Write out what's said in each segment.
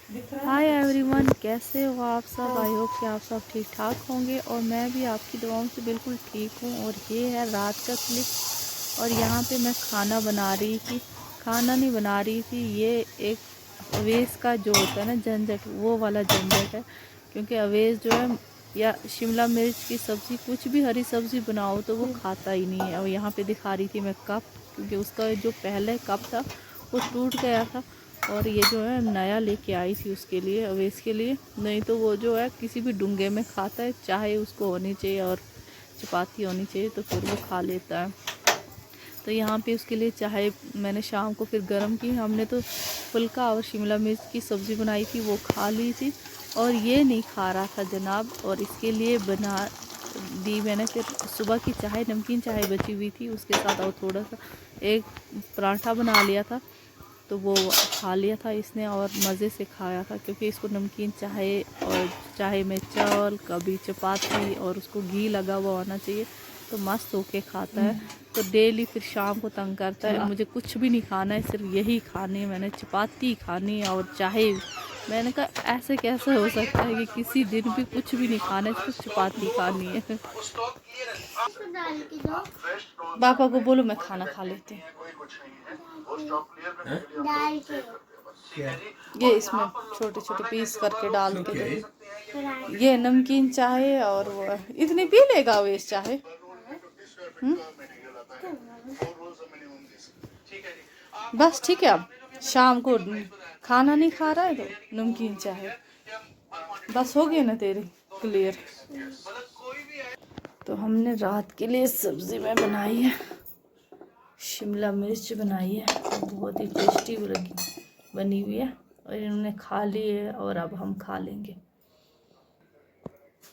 Hi everyone, कैसे हो आप सब। आई होप कि आप सब ठीक ठाक होंगे और मैं भी आपकी दुआओं से बिल्कुल ठीक हूँ। और ये है रात का क्लिप। और यहाँ पे मैं खाना बना रही थी, खाना नहीं बना रही थी, ये एक अवेज का जो होता है ना झंझट, वो वाला झंझट है। क्योंकि अवेज जो है या शिमला मिर्च की सब्ज़ी, कुछ भी हरी सब्ज़ी बनाओ तो वो खाता ही नहीं है। और यहाँ पे दिखा रही थी मैं कप, क्योंकि उसका जो पहले कप था वो टूट गया था। और ये जो है नया लेके आई थी उसके लिए, अवेज के लिए। नहीं तो वो जो है किसी भी डूंगे में खाता है, चाहे उसको होनी चाहिए और चपाती होनी चाहिए तो फिर वो खा लेता है। तो यहाँ पे उसके लिए चाय मैंने शाम को फिर गर्म की। हमने तो फुल्का और शिमला मिर्च की सब्ज़ी बनाई थी, वो खा ली थी। और ये नहीं खा रहा था जनाब, और इसके लिए बना दी मैंने फिर सुबह की चाय, नमकीन चाय बची हुई थी उसके साथ। और थोड़ा सा एक पराठा बना लिया था तो वो खा लिया था इसने और मज़े से खाया था। क्योंकि इसको नमकीन चाय और चाय में चावल, कभी चपाती और उसको घी लगा हुआ होना चाहिए तो मस्त होके खाता है। तो डेली फिर शाम को तंग करता है, मुझे कुछ भी नहीं खाना है, सिर्फ यही खानी है, मैंने चपाती खानी है और चाय। मैंने कहा ऐसे कैसे हो सकता है कि किसी दिन भी कुछ भी नहीं खाना है, सिर्फ चपाती खानी है। पापा को बोलो मैं खाना खा लेती हूँ। ये इसमें छोटे छोटे पीस करके डाल के दो। ये नमकीन चाय और वो इतनी पी लेगा वो इस चाय। बस ठीक है। अब शाम को खाना नहीं खा रहा है तो नमकीन चाय बस हो गई ना तेरी क्लियर। तो हमने रात के लिए सब्ज़ी में बनाई है, शिमला मिर्च बनाई है, बहुत ही टेस्टी बनी हुई है। और इन्होंने खा ली है और अब हम खा लेंगे।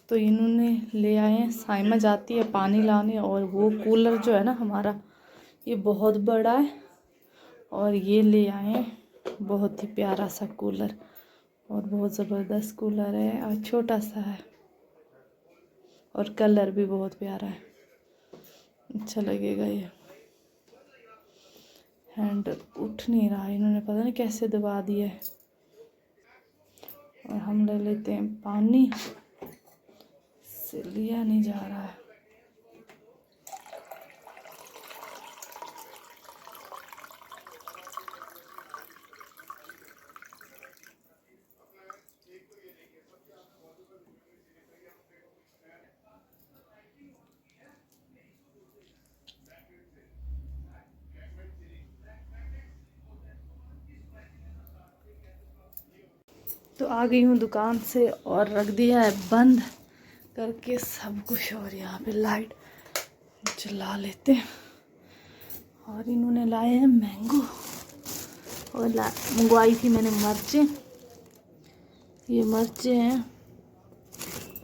तो इन्होंने ले आए हैं, साइमा जाती है पानी लाने। और वो कूलर जो है ना हमारा, ये बहुत बड़ा है और ये ले आए हैं बहुत ही प्यारा सा कूलर। और बहुत ज़बरदस्त कूलर है और छोटा सा है और कलर भी बहुत प्यारा है, अच्छा लगेगा। ये हैंडल उठ नहीं रहा, इन्होंने पता नहीं कैसे दबा दिया है। और हम ले लेते हैं पानी, से लिया नहीं जा रहा है। तो आ गई हूँ दुकान से और रख दिया है बंद करके सब कुछ। और यहाँ पे लाइट जला लेते हैं। और इन्होंने लाए हैं मैंगो और मंगवाई थी मैंने मिर्चें, ये मिर्चें हैं।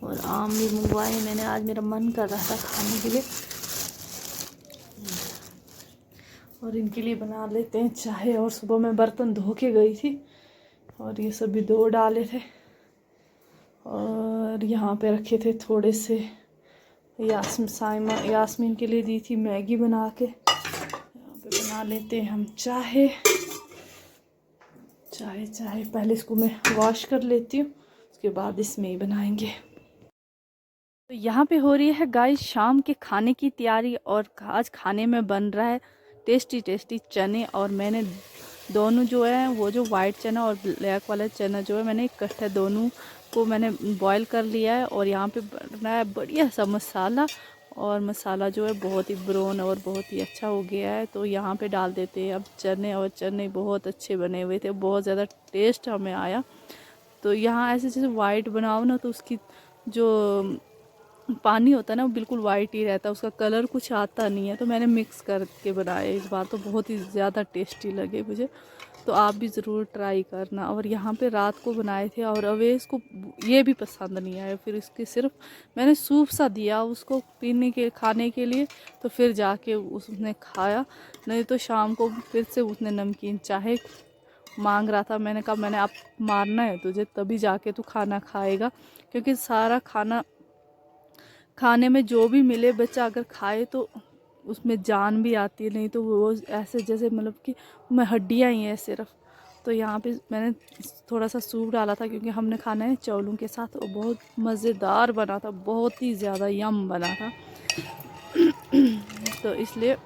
और आम भी मंगवाए हैं मैंने, आज मेरा मन कर रहा था खाने के लिए। और इनके लिए बना लेते हैं चाय। और सुबह मैं बर्तन धो के गई थी और ये सभी धो डाले थे। और यहाँ पे रखे थे थोड़े से यास्मीन के लिए दी थी मैगी बना के। यहाँ पे बना लेते हैं हम चाय। पहले इसको मैं वॉश कर लेती हूँ, उसके बाद इसमें ही बनाएंगे। तो यहाँ पे हो रही है गाइस शाम के खाने की तैयारी। और आज खाने में बन रहा है टेस्टी टेस्टी चने। और मैंने दोनों जो है, वो जो वाइट चना और ब्लैक वाला चना जो है, मैंने इकट्ठे दोनों को मैंने बॉईल कर लिया है। और यहाँ पे बना है बढ़िया सा मसाला। और मसाला जो है बहुत ही ब्राउन और बहुत ही अच्छा हो गया है। तो यहाँ पे डाल देते हैं अब चने। और चने बहुत अच्छे बने हुए थे, बहुत ज़्यादा टेस्ट हमें आया। तो यहाँ ऐसे जैसे वाइट बनाओ ना तो उसकी जो पानी होता है ना वो बिल्कुल वाइट ही रहता है, उसका कलर कुछ आता नहीं है। तो मैंने मिक्स करके बनाया इस बार, तो बहुत ही ज़्यादा टेस्टी लगे मुझे। तो आप भी ज़रूर ट्राई करना। और यहाँ पे रात को बनाए थे और अवेश को ये भी पसंद नहीं आया। फिर इसके सिर्फ मैंने सूप सा दिया उसको पीने के खाने के लिए, तो फिर जाके उसने खाया। नहीं तो शाम को फिर से उसने नमकीन चाहे मांग रहा था। मैंने कहा मैंने अब मारना है तुझे, तभी जाके तू खाना खाएगा। क्योंकि सारा खाने में जो भी मिले बच्चा अगर खाए तो उसमें जान भी आती है। नहीं तो वो ऐसे जैसे मतलब कि मैं हड्डियाँ ही हैं सिर्फ। तो यहाँ पे मैंने थोड़ा सा सूप डाला था क्योंकि हमने खाना है चावलों के साथ और बहुत मज़ेदार बना था, बहुत ही ज़्यादा यम बना था। तो इसलिए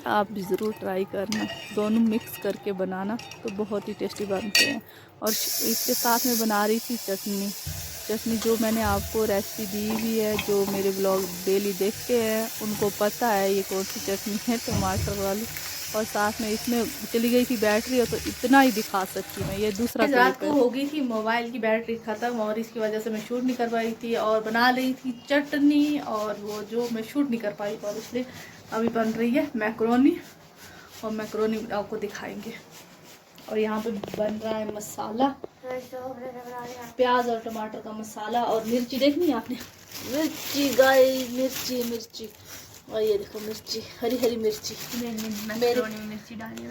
आप भी ज़रूर ट्राई करना, दोनों मिक्स करके बनाना तो बहुत ही टेस्टी बनते हैं। और इसके साथ में बना रही थी चटनी जो मैंने आपको रेसिपी दी हुई है, जो मेरे ब्लॉग डेली देखते हैं उनको पता है ये कौन सी चटनी है, टमाटर वाली। और साथ में इसमें चली गई थी बैटरी, और तो इतना ही दिखा सकती मैं। ये दूसरा रात को हो गई थी मोबाइल की बैटरी ख़त्म और इसकी वजह से मैं शूट नहीं कर पाई थी और बना रही थी चटनी, और वो जो मैं शूट नहीं कर पाई और इसलिए अभी बन रही है मैक्रोनी, और मैक्रोनी आपको दिखाएंगे। और यहाँ पे बन रहा है मसाला, प्याज और टमाटर का मसाला। और मिर्ची देखनी है आपने, मिर्ची गाइस, मिर्ची। और ये देखो मिर्ची, हरी हरी मिर्ची। मिर्ची डालिए,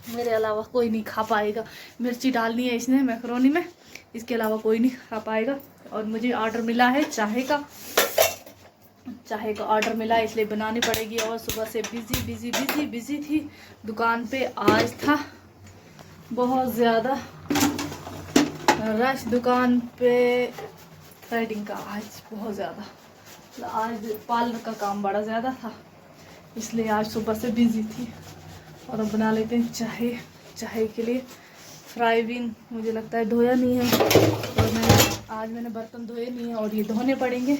मेरे अलावा कोई नहीं खा पाएगा। मिर्ची डालनी है इसने मैक्रोनी में, इसके अलावा कोई नहीं खा पाएगा। और मुझे ऑर्डर मिला है चाय का ऑर्डर मिला, इसलिए बनानी पड़ेगी। और सुबह से बिजी थी दुकान पे। आज था बहुत ज़्यादा रश दुकान पे, थ्रेडिंग का आज बहुत ज़्यादा, आज पार्लर का काम बड़ा ज़्यादा था, इसलिए आज सुबह से बिजी थी। और अब बना लेते हैं चाय के लिए फ्राई बीन। मुझे लगता है धोया नहीं है, और आज मैंने बर्तन धोए नहीं है और ये धोने पड़ेंगे।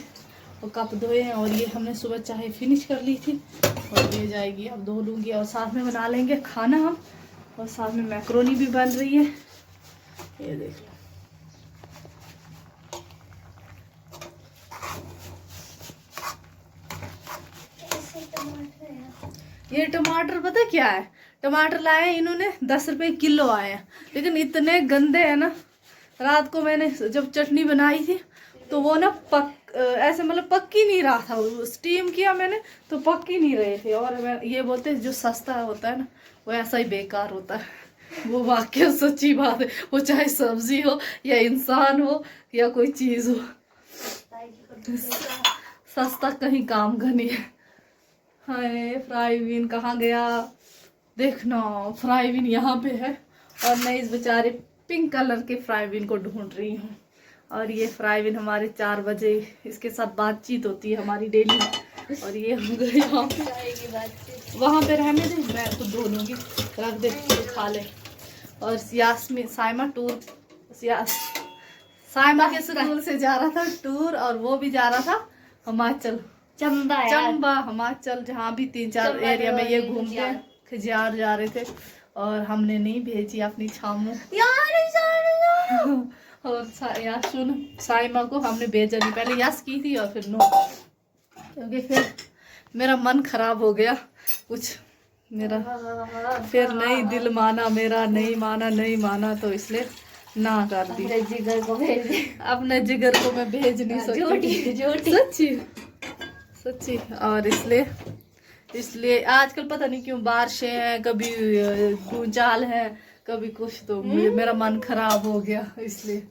और कप धोए हैं, और ये हमने सुबह चाय फिनिश कर ली थी और ये जाएगी, अब धो लूँगी। और साथ में बना लेंगे खाना हम, और साथ में मैक्रोनी भी बन रही है, ये देख लो। ये टमाटर पता क्या है, टमाटर लाए इन्होंने 10 रुपए किलो आए हैं, लेकिन इतने गंदे हैं ना। रात को मैंने जब चटनी बनाई थी तो वो ना ऐसे मतलब पक ही नहीं रहा था, स्टीम किया मैंने तो पक ही नहीं रहे थे। और ये बोलते हैं जो सस्ता होता है ना वो ऐसा ही बेकार होता है। वो वाकई सच्ची बात है, वो चाहे सब्जी हो या इंसान हो या कोई चीज़ हो, सस्ता कहीं काम का नहीं है। हाय फ्राई बीन कहाँ गया, देखना फ्राई बीन यहाँ पे है, और मैं इस बेचारे पिंक कलर के फ्राई बीन को ढूंढ रही हूँ। और ये फ्राई बीन हमारे 4 बजे इसके साथ बातचीत होती है हमारी डेली। और ये हो गए यहाँ पे, वहाँ पे रहने दे, मैं खुद धो लूँगी, रख दे खा ले। और साइमा के स्कूल से जा रहा था टूर, और वो भी जा रहा था हिमाचल, चंबा हिमाचल, जहाँ भी 3-4 एरिया में ये घूमते खजियार जा रहे थे। और हमने नहीं भेजी अपनी छामू और यार सुन, साइमा को हमने भेजा नहीं, पहले यस की थी और फिर नो, क्योंकि फिर मेरा मन खराब हो गया कुछ, मेरा फिर नहीं दिल माना, मेरा नहीं माना, तो इसलिए ना कर दी। अपने जिगर को मैं भेज नहीं सकती, सच्ची। और इसलिए आजकल पता नहीं क्यों बारिशें हैं, कभी भूचाल है, कभी कुछ, तो मेरा मन खराब हो गया इसलिए।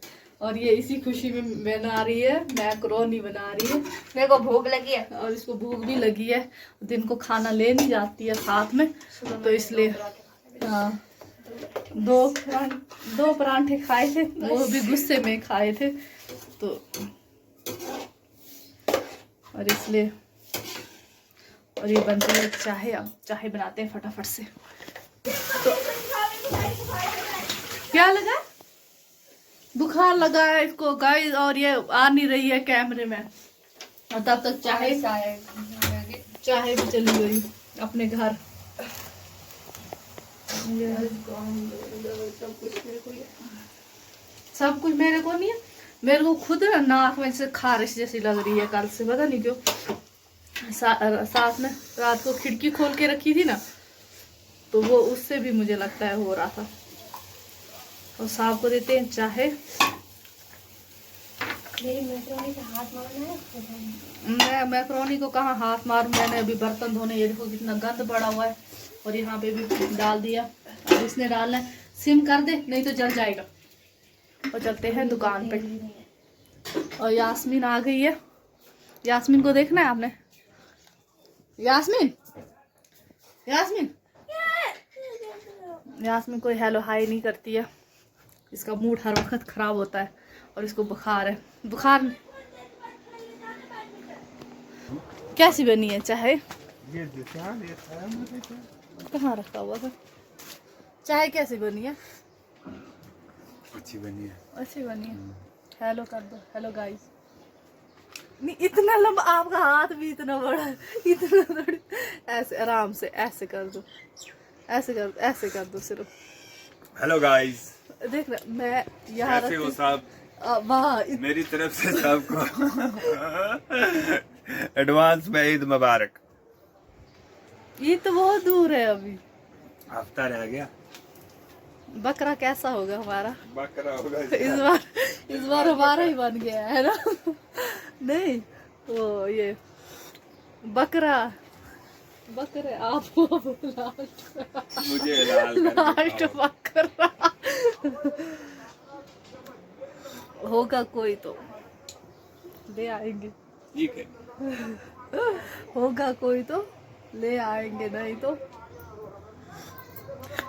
और ये इसी खुशी में बना रही है, मैक्रोनी बना रही है। मेरे को भूख लगी है और इसको भूख भी लगी है, दिन को खाना ले नहीं जाती है साथ में, तो इसलिए हाँ 2 परांठे खाए थे, वो भी गुस्से में खाए थे, तो और इसलिए। और ये बन रही है चाय, अब चाय बनाते हैं फटाफट से। तो क्या लगा, बुखार लगा है इसको गाइस, और ये आ नहीं रही है कैमरे में, और तब तक चाय भी चली गई अपने घर। सब कुछ मेरे को नहीं है, मेरे को खुद ना नाक में से खारिश जैसी लग रही है कल से, पता नहीं क्यों। साथ में रात को खिड़की खोल के रखी थी ना, तो वो उससे भी मुझे लगता है हो रहा था। और साहब को देते हैं चाहे, मैं मैक्रोनी को कहाँ हाथ मारूं, मैंने अभी बर्तन धोने, ये देखो कितना गंद पड़ा हुआ है, और यहाँ पे भी डाल दिया। अब इसने डालना है, सिम कर दे नहीं तो जल जाएगा। और चलते हैं दुकान पे। और यास्मीन आ गई है, यास्मीन को देखना है आपने, यास्मीन यास्मीन कोई हेलो हाई नहीं करती है, इसका मूड हर वक्त ख़राब होता है और इसको बुखार है। बुखार कैसी बनी है चाय? ये कहाँ रखा हुआ था? चाय कैसी बनी है? अच्छी बनी है। अच्छी बनी है। हेलो कर दो, हेलो गाइस। नहीं इतना लंबा, आपका हाथ भी इतना बड़ा है, इतना थोड़ी। ऐसे आराम से ऐसे कर दो, ऐसे कर दो सिर्फ। हेलो गाइस, देख रहे मैं यहाँ कैसे हो साहब? वाह मेरी तरफ से सबको एडवांस में ईद मुबारक। ये तो बहुत दूर है अभी, हफ्ता रह गया। बकरा कैसा होगा हमारा? बकरा होगा इस बार हमारा ही बन गया है ना। नहीं वो ये बकरा बकरे आप मुझे लाल लास्ट बकरा होगा कोई तो ले आएंगे। ठीक है, होगा कोई तो ले आएंगे,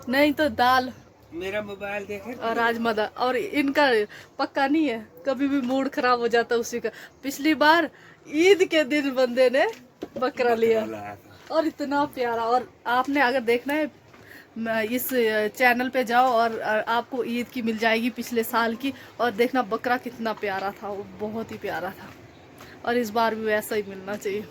नहीं तो दाल मेरा मोबाइल देखे और राजमा दाल। और इनका पक्का नहीं है, कभी भी मूड खराब हो जाता उसी का। पिछली बार ईद के दिन बंदे ने बकरा लिया और इतना प्यारा। और आपने अगर देखना है इस चैनल पे जाओ और आपको ईद की मिल जाएगी पिछले साल की, और देखना बकरा कितना प्यारा था, वो बहुत ही प्यारा था। और इस बार भी वैसा ही मिलना चाहिए।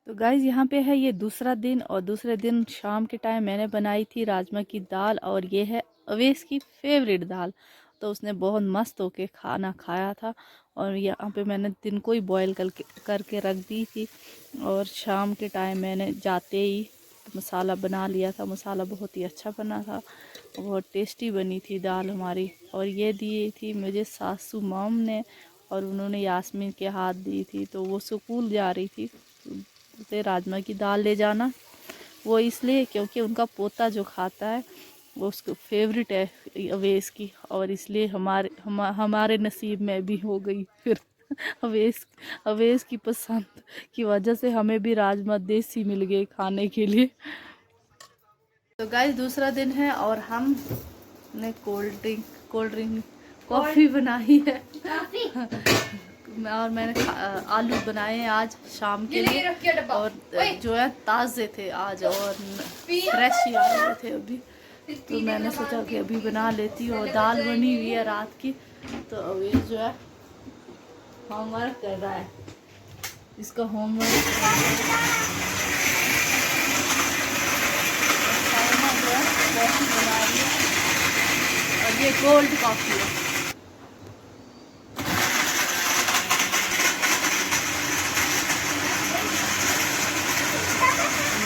तो गाइज यहाँ पे है ये दूसरा दिन, और दूसरे दिन शाम के टाइम मैंने बनाई थी राजमा की दाल, और ये है अवेश की फेवरेट दाल। तो उसने बहुत मस्त होके खाना खाया था। और यहाँ पे मैंने दिन को ही बॉईल करके रख दी थी, और शाम के टाइम मैंने जाते ही मसाला बना लिया था। मसाला बहुत ही अच्छा बना था, बहुत टेस्टी बनी थी दाल हमारी। और ये दी थी मुझे सासू माम ने, और उन्होंने यास्मीन के हाथ दी थी। तो वो स्कूल जा रही थी, तो राजमा की दाल ले जाना, वो इसलिए क्योंकि उनका पोता जो खाता है वो उसको फेवरेट है अवेश की, और इसलिए हमारे नसीब में भी हो गई फिर अवेश की पसंद की वजह से हमें भी राजमा देसी मिल गए खाने के लिए। तो गाइस दूसरा दिन है और हम ने कोल्ड ड्रिंक कॉफ़ी बनाई है। और मैंने आलू बनाए हैं आज शाम के लिए, और जो है ताज़े थे आज और फ्रेश ही आ रहे थे अभी। तो मैंने सोचा कि अभी बना लेती हूँ। और दाल बनी हुई है रात की, तो अभी जो है होमवर्क कर रहा है, इसका होमवर्क कॉफ़ी बना रही है, और ये कोल्ड कॉफ़ी है।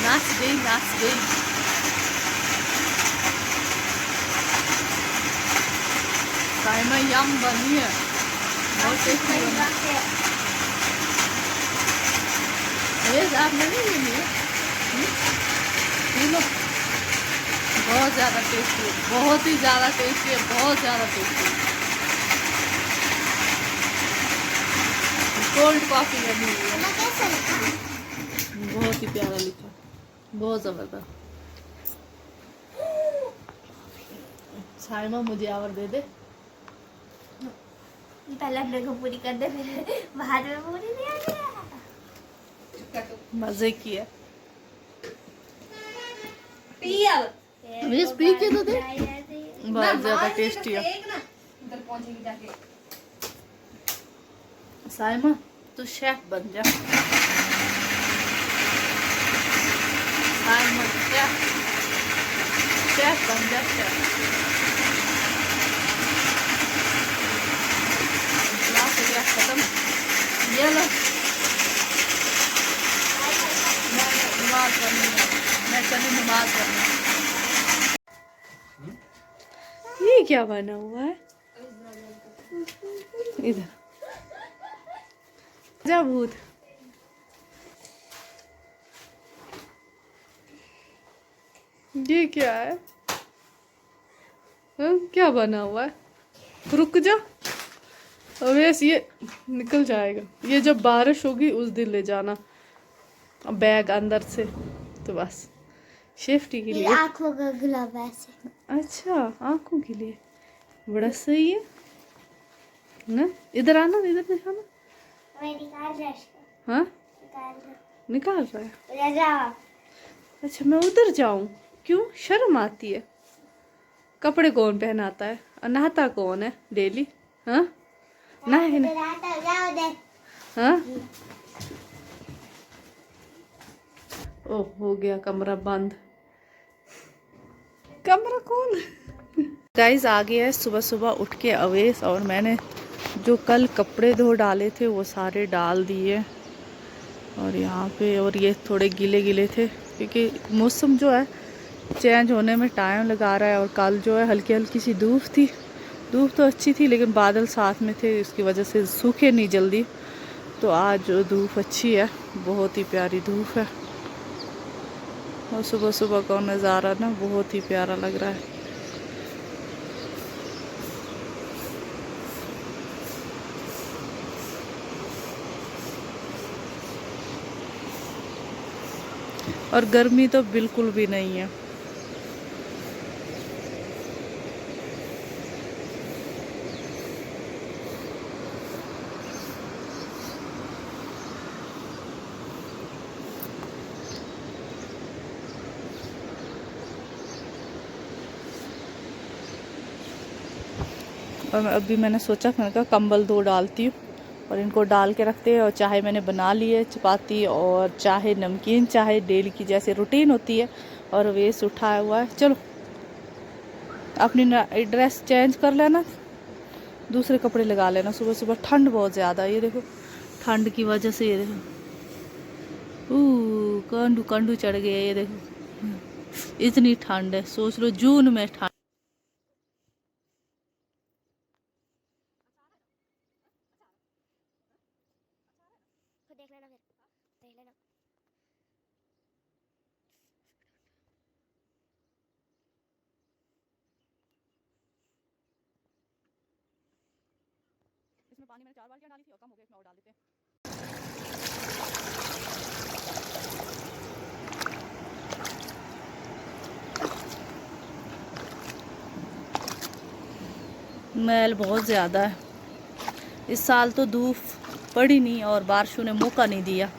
नाच गई साइमा, यम बनी है, बहुत टेस्टी बनी है। आपने नहीं लेनी है? लो, बहुत ज़्यादा टेस्टी है, बहुत ही ज़्यादा टेस्टी है, बहुत ज़्यादा टेस्टी है। कोल्ड कॉफ़ी बनी हुई है, बहुत ही प्यारा लिखा, बहुत ज़बरदस्त। साइमा मुझे आवर दे दे, पहले अपने को पूरी कर दे, फिर बाद में पूरी दिया। मजे की है। पी के तो दे, बहुत ज़्यादा टेस्टी है। साइमा तू शेफ बन जा, साइमा शेफ बन जा, शेफ। खत्म, ये लो नमाज पढ़नी है, मैं चली नमाज पढ़नी। ये क्या बना हुआ है इधर? जा भूत, ये क्या है? क्या बना हुआ है? रुक जा अवेश, ये निकल जाएगा। ये जब बारिश होगी उस दिन ले जाना बैग अंदर से, तो बस सेफ्टी के ये लिए। आँखों का ग्लव है ऐसे। अच्छा, आंखों के लिए बड़ा सही है ना। इधर आना, इधर दिखाना। मैं निकाल रहा इसको। हाँ, निकाल रहा। निकाल रहा है। उधर जाओ। अच्छा, मैं उधर जाऊं? क्यों, शर्म आती है? कपड़े कौन पहनाता है और नहाता कौन है डेली? हाँ, नहाए ना। जाओ उधर। हाँ, ओह, हो गया कमरा बंद। कमरा कौन? गाइस, आ गया है सुबह सुबह उठ के अवेश, और मैंने जो कल कपड़े धो डाले थे वो सारे डाल दिए। और यहाँ पे, और ये थोड़े गीले गीले थे क्योंकि मौसम जो है चेंज होने में टाइम लगा रहा है। और कल जो है हल्की हल्की सी धूप थी, धूप तो अच्छी थी लेकिन बादल साथ में थे, इसकी वजह से सूखे नहीं जल्दी। तो आज धूप अच्छी है, बहुत ही प्यारी धूप है, और सुबह सुबह का नज़ारा ना बहुत ही प्यारा लग रहा है। और गर्मी तो बिल्कुल भी नहीं है। और अभी मैंने सोचा, मैंने कहा कंबल दो डालती हूँ और इनको डाल के रखते हैं। और चाहे मैंने बना ली है चपाती और चाहे नमकीन, चाहे डेली की जैसे रूटीन होती है। और वेस्ट उठाया हुआ है। चलो अपनी ड्रेस चेंज कर लेना, दूसरे कपड़े लगा लेना। सुबह सुबह ठंड बहुत ज़्यादा है, ये देखो ठंड की वजह से, ये देखो कंडू कंडू चढ़ गए, ये देखो इतनी ठंड है। सोच लो जून में ठंड। देख लेना फिर, देख लेना। इसमें पानी मैंने 4 बाल्टियां डाली थी और कम हो गया, इसमें और डाल देते हैं। मैल बहुत ज़्यादा है इस साल, तो धूप पड़ी नहीं और बारिशों ने मौका नहीं दिया।